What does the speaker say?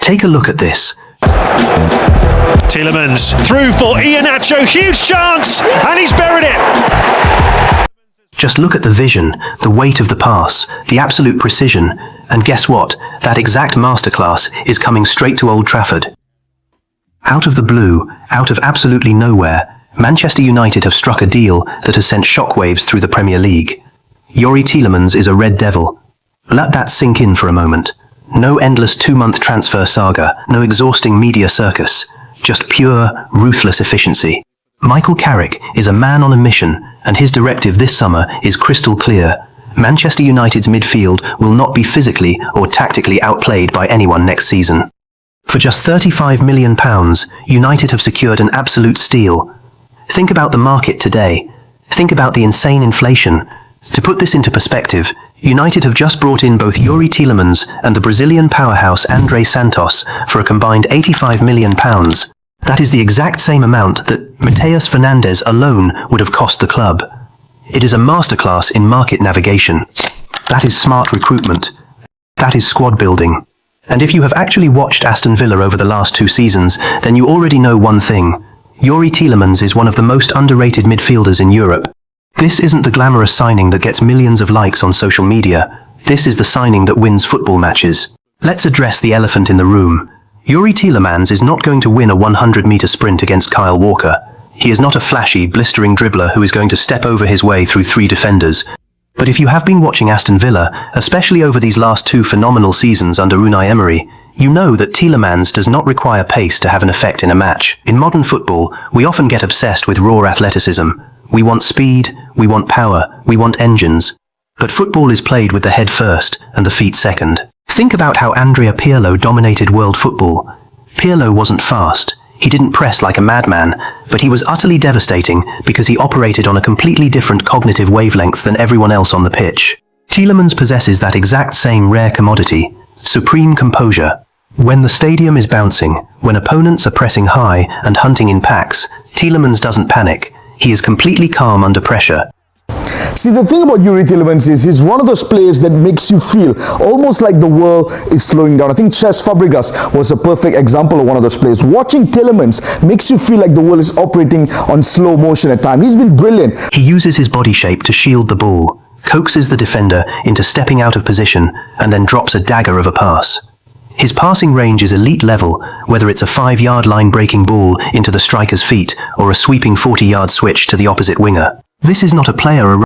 Take a look at this. Tileman's through for Iheanacho, huge chance, and he's buried it. Just look at the vision, the weight of the pass, the absolute precision, and guess what? That exact masterclass is coming straight to Old Trafford. Out of the blue, out of absolutely nowhere, Manchester United have struck a deal that has sent shockwaves through the Premier League. Youri Tileman is a red devil. Let that sink in for a moment. No endless 2-month transfer saga, no exhausting media circus, just pure, ruthless efficiency. Michael Carrick is a man on a mission, and his directive this summer is crystal clear. Manchester United's midfield will not be physically or tactically outplayed by anyone next season. For just £35 million, United have secured an absolute steal. Think about the market today. Think about the insane inflation. To put this into perspective, United have just brought in both Youri Tileman and the Brazilian powerhouse Andrey Santos for a combined £85 million. That is the exact same amount that Matheus Fernandes alone would have cost the club. It is a masterclass in market navigation. That is smart recruitment. That is squad building. And if you have actually watched Aston Villa over the last 2 seasons, then you already know one thing. Youri Tileman is one of the most underrated midfielders in Europe. This isn't the glamorous signing that gets millions of likes on social media. This is the signing that wins football matches. Let's address the elephant in the room. Youri Tileman is not going to win a 100-meter sprint against Kyle Walker. He is not a flashy, blistering dribbler who is going to step over his way through 3 defenders. But if you have been watching Aston Villa, especially over these last 2 phenomenal seasons under Unai Emery, you know that Tileman does not require pace to have an effect in a match. In modern football, we often get obsessed with raw athleticism. We want speed, we want power, we want engines. But football is played with the head first and the feet second. Think about how Andrey dominated world football. Pirlo wasn't fast. He didn't press like a madman, but he was utterly devastating because he operated on a completely different cognitive wavelength than everyone else on the pitch. Tileman possesses that exact same rare commodity, supreme composure. When the stadium is bouncing, when opponents are pressing high and hunting in packs, Tileman doesn't panic. He is completely calm under pressure. See, the thing about Youri Tileman is he's one of those players that makes you feel almost like the world is slowing down. I think Cesc Fabregas was a perfect example of one of those players. Watching Tileman makes you feel like the world is operating on slow motion at times. He's been brilliant. He uses his body shape to shield the ball, coaxes the defender into stepping out of position, and then drops a dagger of a pass. His passing range is elite level, whether it's a 5-yard line breaking ball into the striker's feet or a sweeping 40-yard switch to the opposite winger. This is not a player